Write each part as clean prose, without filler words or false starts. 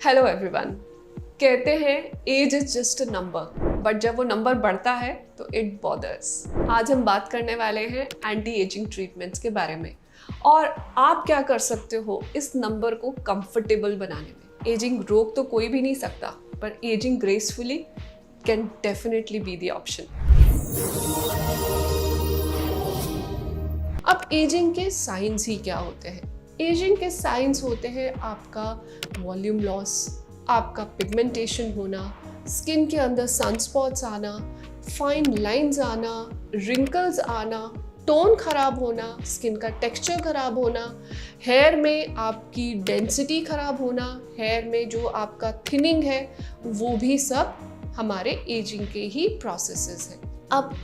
Hello everyone. कहते हैं age is just a number, but जब वो नंबर बढ़ता है तो इट बॉदर्स। आज हम बात करने वाले हैं एंटी एजिंग ट्रीटमेंट्स के बारे में और आप क्या कर सकते हो इस नंबर को कंफर्टेबल बनाने में। एजिंग रोक तो कोई भी नहीं सकता, पर ageing gracefully can definitely be the option. अब एजिंग के साइंस ही क्या होते हैं? एजिंग के साइंस होते हैं आपका वॉल्यूम लॉस, आपका पिगमेंटेशन होना, स्किन के अंदर सनस्पॉट्स आना, फाइन लाइंस आना, रिंकल्स आना, टोन खराब होना, स्किन का टेक्सचर खराब होना, हेयर में आपकी डेंसिटी खराब होना, हेयर में जो आपका थिनिंग है वो भी सब हमारे एजिंग के ही प्रोसेसेस हैं। अब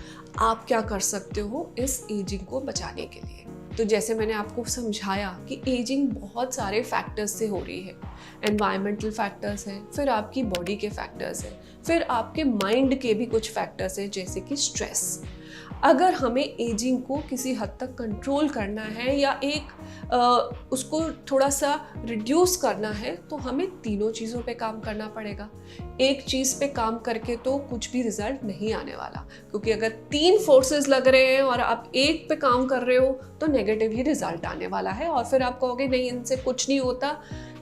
आप क्या कर सकते हो इस एजिंग को बचाने के लिए? तो जैसे मैंने आपको समझाया कि एजिंग बहुत सारे फैक्टर्स से हो रही है। एनवायरमेंटल फैक्टर्स हैं, फिर आपकी बॉडी के फैक्टर्स हैं, फिर आपके माइंड के भी कुछ फैक्टर्स हैं जैसे कि स्ट्रेस। अगर हमें एजिंग को किसी हद तक कंट्रोल करना है या उसको थोड़ा सा रिड्यूस करना है तो हमें तीनों चीज़ों पे काम करना पड़ेगा। एक चीज़ पे काम करके तो कुछ भी रिजल्ट नहीं आने वाला, क्योंकि अगर तीन फोर्सेस लग रहे हैं और आप एक पे काम कर रहे हो तो नेगेटिव ही रिजल्ट आने वाला है और फिर आप कहोगे नहीं इनसे कुछ नहीं होता,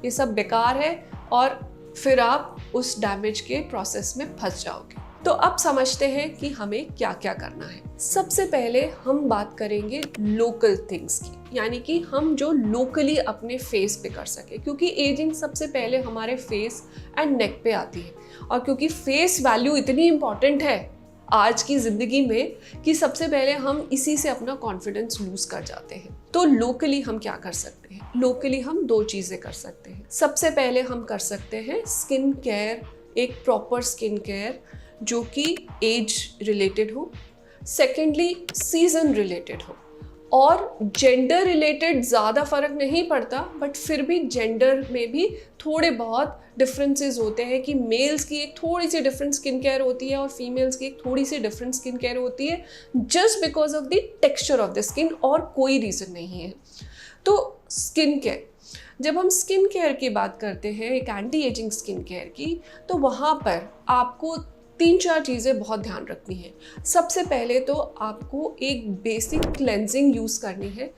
ये सब बेकार है, और फिर आप उस डैमेज के प्रोसेस में फंस जाओगे। तो अब समझते हैं कि हमें क्या क्या करना है। सबसे पहले हम बात करेंगे लोकल थिंग्स की, यानी कि हम जो लोकली अपने फेस पे कर सके, क्योंकि एजिंग सबसे पहले हमारे फेस एंड नेक पे आती है। और क्योंकि फेस वैल्यू इतनी इंपॉर्टेंट है आज की ज़िंदगी में कि सबसे पहले हम इसी से अपना कॉन्फिडेंस लूज कर जाते हैं। तो लोकली हम क्या कर सकते हैं? लोकली हम दो चीज़ें कर सकते हैं। सबसे पहले हम कर सकते हैं स्किन केयर, एक प्रॉपर स्किन केयर जो कि एज रिलेटेड हो, सेकेंडली सीजन रिलेटेड हो, और जेंडर रिलेटेड ज़्यादा फर्क नहीं पड़ता, बट फिर भी जेंडर में भी थोड़े बहुत डिफरेंसेस होते हैं कि मेल्स की एक थोड़ी सी डिफरेंट स्किन केयर होती है और फीमेल्स की एक थोड़ी सी डिफरेंट स्किन केयर होती है, just because of the texture of the skin, और कोई रीज़न नहीं है। तो स्किन केयर, जब हम स्किन केयर की बात करते हैं, एक एंटी एजिंग स्किन केयर की, तो वहाँ पर आपको तीन चार चीज़ें बहुत ध्यान रखनी है। सबसे पहले तो आपको एक बेसिक क्लेंजिंग यूज़ करनी है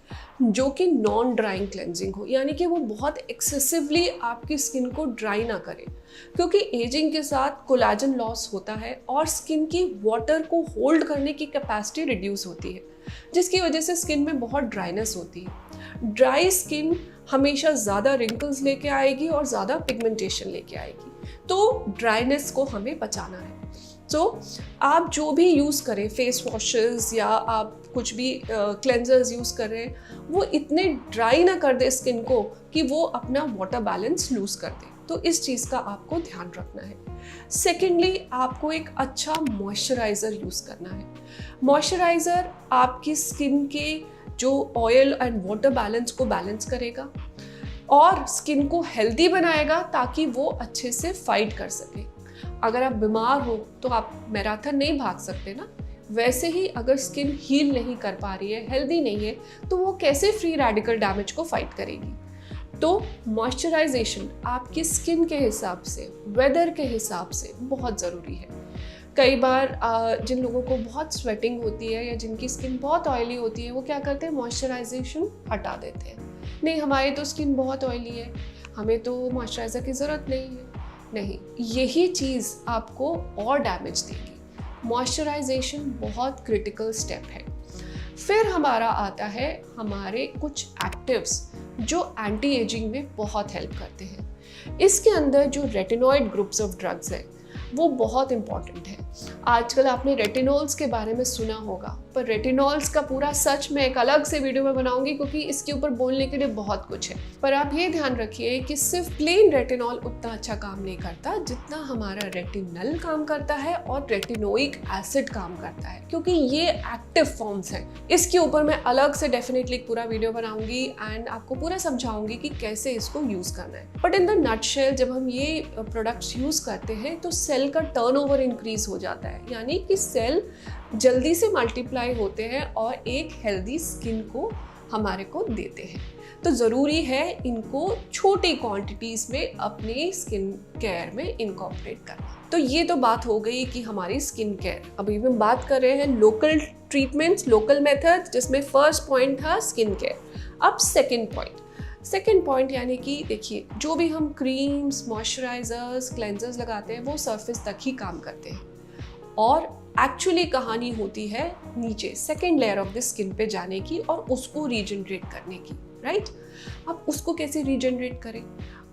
जो कि नॉन ड्राइंग क्लेंजिंग हो, यानी कि वो बहुत एक्सेसिवली आपकी स्किन को ड्राई ना करे, क्योंकि एजिंग के साथ कोलाजन लॉस होता है और स्किन की वाटर को होल्ड करने की कैपेसिटी रिड्यूस होती है, जिसकी वजह से स्किन में बहुत ड्राइनेस होती है। ड्राई स्किन हमेशा ज़्यादा रिंकल्स लेके आएगी और ज़्यादा पिगमेंटेशन लेके आएगी, तो ड्राइनेस को हमें बचाना है। तो आप जो भी यूज़ करें, फेस वॉशेस या आप कुछ भी क्लेंजर्स यूज़ कर रहे हैं, वो इतने ड्राई ना कर दे स्किन को कि वो अपना वाटर बैलेंस लूज़ कर दे। तो इस चीज़ का आपको ध्यान रखना है। सेकेंडली, आपको एक अच्छा मॉइस्चराइज़र यूज़ करना है। मॉइस्चराइज़र आपकी स्किन के जो ऑयल एंड वाटर बैलेंस को बैलेंस करेगा और स्किन को हेल्दी बनाएगा ताकि वो अच्छे से फाइट कर सके। अगर आप बीमार हो तो आप मैराथन नहीं भाग सकते ना, वैसे ही अगर स्किन हील नहीं कर पा रही है, हेल्दी नहीं है, तो वो कैसे फ्री रेडिकल डैमेज को फाइट करेगी? तो मॉइस्चराइजेशन आपकी स्किन के हिसाब से, वेदर के हिसाब से बहुत ज़रूरी है। कई बार जिन लोगों को बहुत स्वेटिंग होती है या जिनकी स्किन बहुत ऑयली होती है, वो क्या करते हैं, मॉइस्चराइजेशन हटा देते हैं। नहीं, हमारी तो स्किन बहुत ऑयली है, हमें तो मॉइस्चराइज़र की ज़रूरत नहीं है। नहीं, यही चीज़ आपको और डैमेज देगी। मॉइस्चराइजेशन बहुत क्रिटिकल स्टेप है। फिर हमारा आता है हमारे कुछ एक्टिव्स जो एंटी एजिंग में बहुत हेल्प करते हैं। इसके अंदर जो रेटिनॉइड ग्रुप्स ऑफ ड्रग्स है वो बहुत इंपॉर्टेंट है। आजकल आपने रेटिनॉल्स के बारे में सुना होगा, पर रेटिनॉल्स का पूरा सच मैं एक अलग से वीडियो में बनाऊंगी, क्योंकि इसके ऊपर बोलने के लिए बहुत कुछ है। पर आप ये ध्यान रखिए कि सिर्फ प्लेन रेटिनॉल उतना अच्छा काम नहीं करता जितना हमारा रेटिनल काम करता है और रेटिनोइक एसिड काम करता है, क्योंकि ये एक्टिव फॉर्म्स हैं। इसके ऊपर मैं अलग से डेफिनेटली एक पूरा वीडियो बनाऊंगी एंड आपको पूरा समझाऊंगी कि कैसे इसको यूज़ करना है। बट इन द नटशेल, जब हम ये प्रोडक्ट्स यूज़ करते हैं तो सेल का टर्नओवर इंक्रीज हो जाता है, यानी कि सेल जल्दी से मल्टीप्लाई होते हैं और एक हेल्दी स्किन को हमारे को देते हैं। तो ज़रूरी है इनको छोटी क्वांटिटीज़ में अपनी स्किन केयर में इनकॉर्पोरेट करना। तो ये तो बात हो गई कि हमारी स्किन केयर। अभी हम बात कर रहे हैं लोकल ट्रीटमेंट्स, लोकल मेथड, जिसमें फर्स्ट पॉइंट था स्किन केयर। अब सेकेंड पॉइंट यानी कि देखिए, जो भी हम क्रीम्स, मॉइस्चराइजर्स, क्लेंजर्स लगाते हैं वो सरफेस तक ही काम करते हैं, और एक्चुअली कहानी होती है नीचे second layer of the skin पे जाने की और उसको रीजनरेट करने की, राइट? अब उसको कैसे रीजनरेट करें?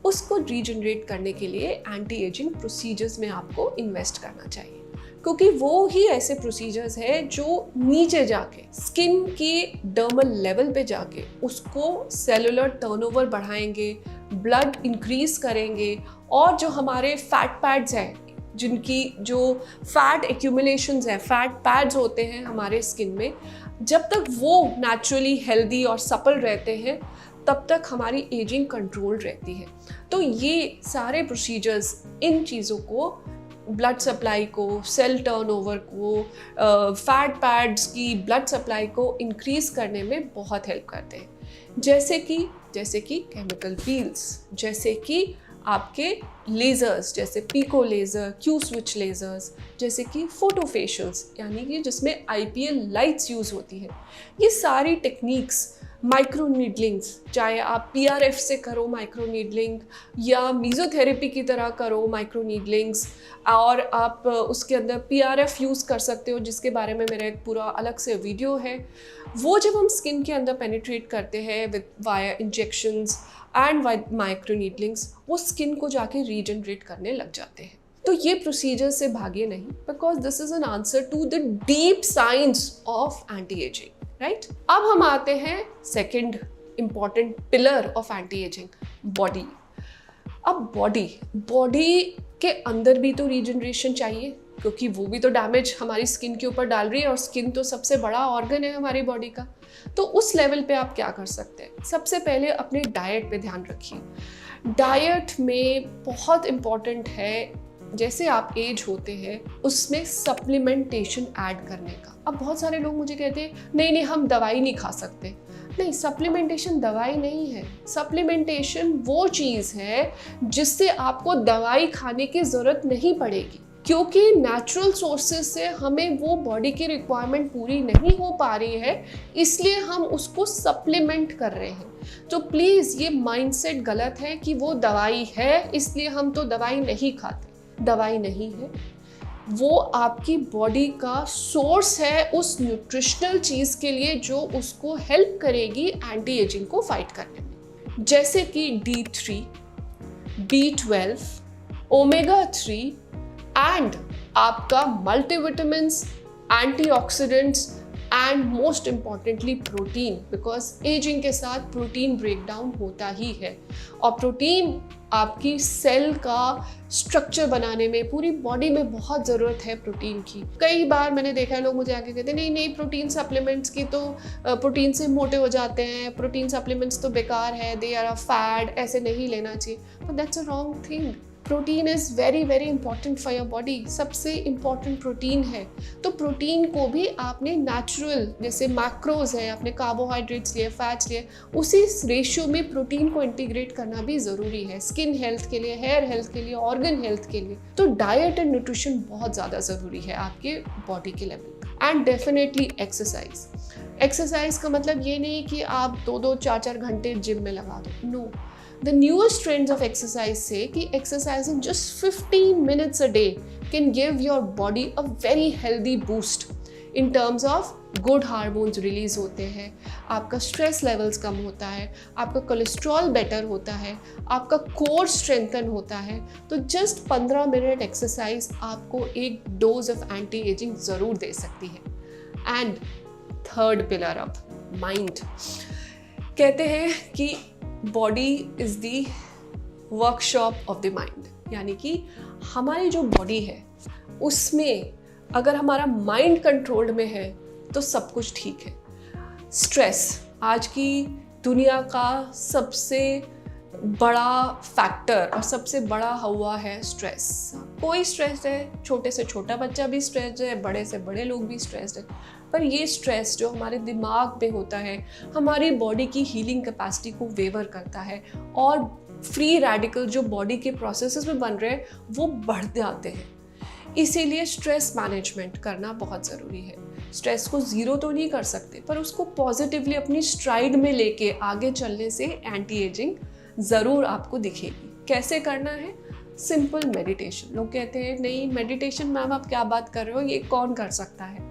उसको रीजनरेट करने के लिए एंटी एजिंग प्रोसीजर्स में आपको इन्वेस्ट करना चाहिए, क्योंकि वो ही ऐसे प्रोसीजर्स है जो नीचे जाके स्किन की डर्मल लेवल पे जाके उसको सेलुलर टर्नओवर बढ़ाएंगे, ब्लड इंक्रीज करेंगे, और जो हमारे फैट पैड्स हैं, जिनकी जो फैट एक्यूमुलेशंस है, फैट पैड्स होते हैं हमारे स्किन में, जब तक वो नेचुरली हेल्दी और सपल रहते हैं तब तक हमारी एजिंग कंट्रोल रहती है। तो ये सारे प्रोसीजर्स इन चीज़ों को, ब्लड सप्लाई को, सेल टर्नओवर को, फैट पैड्स की ब्लड सप्लाई को इंक्रीज करने में बहुत हेल्प करते हैं। जैसे कि केमिकल पील्स, जैसे कि आपके लेज़र्स, जैसे pico laser, Q switch lasers, जैसे कि फोटो फेशियल्स, यानी कि जिसमें IPL लाइट्स यूज़ होती है। ये सारी टेक्निक्स, माइक्रो नीडलिंग्स, चाहे आप PRF से करो माइक्रो नीडलिंग या मीज़ोथेरेपी की तरह करो माइक्रो नीडलिंग्स, और आप उसके अंदर PRF यूज़ कर सकते हो, जिसके बारे में मेरा एक पूरा अलग से वीडियो है। वो जब हम स्किन के अंदर पेनिट्रेट करते हैं with via injections and micro needlings, वो स्किन को जाके रीजनरेट करने लग जाते हैं। तो ये प्रोसीजर से भागिए नहीं, because this is an answer to the deep science of anti ageing, right? अब हम आते हैं second important pillar of anti ageing, body. अब बॉडी के अंदर भी तो रीजनरेशन चाहिए, क्योंकि वो भी तो डैमेज हमारी स्किन के ऊपर डाल रही है, और स्किन तो सबसे बड़ा ऑर्गन है हमारी बॉडी का। तो उस लेवल पे आप क्या कर सकते हैं? सबसे पहले अपने डाइट पे ध्यान रखिए। डाइट में बहुत इम्पॉर्टेंट है, जैसे आप एज होते हैं उसमें सप्लीमेंटेशन ऐड करने का। अब बहुत सारे लोग मुझे कहते हैं नहीं हम दवाई नहीं खा सकते। नहीं, सप्लीमेंटेशन दवाई नहीं है। सप्लीमेंटेशन वो चीज़ है जिससे आपको दवाई खाने की ज़रूरत नहीं पड़ेगी, क्योंकि नेचुरल सोर्सेज से हमें वो बॉडी की रिक्वायरमेंट पूरी नहीं हो पा रही है, इसलिए हम उसको सप्लीमेंट कर रहे हैं। तो प्लीज़ ये माइंडसेट गलत है कि वो दवाई है इसलिए हम तो दवाई नहीं खाते। दवाई नहीं है, वो आपकी बॉडी का सोर्स है उस न्यूट्रिशनल चीज़ के लिए जो उसको हेल्प करेगी एंटी एजिंग को फाइट करने में, जैसे कि D3, B12, ओमेगा 3 एंड आपका multivitamins, antioxidants and most importantly protein, because ageing के साथ प्रोटीन ब्रेकडाउन होता ही है, और प्रोटीन आपकी सेल का स्ट्रक्चर बनाने में, पूरी बॉडी में बहुत ज़रूरत है प्रोटीन की। कई बार मैंने देखा है लोग मुझे आके कहते हैं नहीं प्रोटीन सप्लीमेंट्स की तो प्रोटीन से मोटे हो जाते हैं, प्रोटीन सप्लीमेंट्स तो बेकार है, दे आर अ फैड, ऐसे नहीं लेना चाहिए। But that's a wrong thing. Protein is very very important for your body, सबसे इम्पॉर्टेंट प्रोटीन है। तो प्रोटीन को भी आपने नेचुरल, जैसे मैक्रोज है, आपने कार्बोहाइड्रेट्स लिए, फैट्स लिए, उसी रेशियो में प्रोटीन को इंटीग्रेट करना भी ज़रूरी है, स्किन हेल्थ के लिए, हेयर हेल्थ के लिए, ऑर्गन हेल्थ के लिए। तो डाइट एंड न्यूट्रिशन बहुत ज़्यादा ज़रूरी है आपके बॉडी के लेवल। एंड डेफिनेटली एक्सरसाइज का मतलब ये नहीं कि आप 2-4 घंटे जिम में लगा दो, no. The newest trends of exercise say कि exercising just 15 minutes a day can give your body a very healthy boost in terms of good hormones release होते हैं, आपका stress levels कम होता है, आपका कोलेस्ट्रॉल बेटर होता है, आपका कोर स्ट्रेंथन होता है। तो जस्ट 15 मिनट एक्सरसाइज आपको एक डोज ऑफ एंटी एजिंग ज़रूर दे सकती है। And third pillar of mind, कहते हैं कि body is the workshop of the mind, यानी कि हमारी जो बॉडी है उसमें अगर हमारा माइंड कंट्रोल्ड में है तो सब कुछ ठीक है। स्ट्रेस आज की दुनिया का सबसे बड़ा फैक्टर और सबसे बड़ा हुआ है स्ट्रेस। कोई स्ट्रेस है, छोटे से छोटा बच्चा भी स्ट्रेस्ड है, बड़े से बड़े लोग भी स्ट्रेस्ड है, पर ये स्ट्रेस जो हमारे दिमाग पे होता है हमारी बॉडी की हीलिंग कैपेसिटी को वेवर करता है और फ्री रेडिकल जो बॉडी के प्रोसेसेस में बन रहे हैं वो बढ़ जाते हैं। इसीलिए स्ट्रेस मैनेजमेंट करना बहुत ज़रूरी है। स्ट्रेस को ज़ीरो तो नहीं कर सकते, पर उसको पॉजिटिवली अपनी स्ट्राइड में लेके आगे चलने से एंटी एजिंग ज़रूर आपको दिखेगी। कैसे करना है? Simple meditation. लोग कहते हैं नहीं मेडिटेशन मैम आप क्या बात कर रहे हो, ये कौन कर सकता है?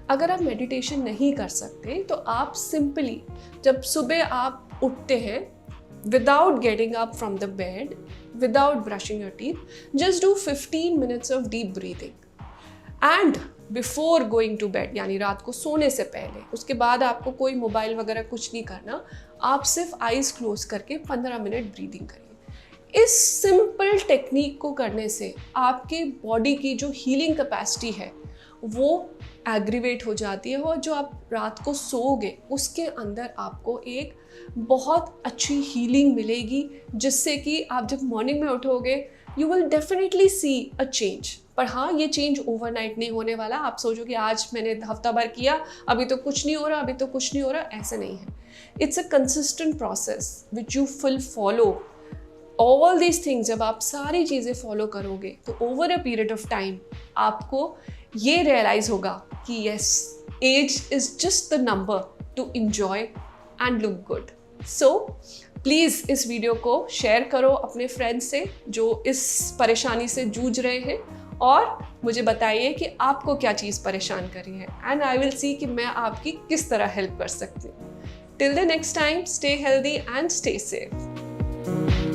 अगर आप मेडिटेशन नहीं कर सकते तो आप सिंपली जब सुबह आप उठते हैं, without getting up from the bed, without brushing your teeth, just do 15 minutes of deep breathing and before going to bed, यानी रात को सोने से पहले। उसके बाद आपको कोई मोबाइल वगैरह कुछ नहीं करना, आप सिर्फ आइज क्लोज करके 15 मिनट ब्रीदिंग करिए। इस सिंपल टेक्निक को करने से आपके बॉडी की जो हीलिंग कैपेसिटी है वो एग्रीवेट हो जाती है और जो आप रात को सोओगे उसके अंदर आपको एक बहुत अच्छी हीलिंग मिलेगी, जिससे कि आप जब मॉर्निंग में उठोगे you will definitely see a change. पर हाँ, ये चेंज ओवरनाइट नहीं होने वाला। आप सोचो कि आज मैंने हफ्ता भर किया, अभी तो कुछ नहीं हो रहा, अभी तो कुछ नहीं हो रहा, ऐसा नहीं है। It's a consistent process which you full follow all these things. जब आप सारी चीज़ें फॉलो करोगे तो over a period of time आपको ये रियलाइज होगा कि yes, age is just the number to enjoy and look good. So please इस वीडियो को शेयर करो अपने फ्रेंड्स से जो इस परेशानी से जूझ रहे हैं और मुझे बताइए कि आपको क्या चीज़ परेशान कर रही है एंड आई विल सी कि मैं आपकी किस तरह हेल्प कर सकती हूँ। Till the next time, stay healthy and stay safe.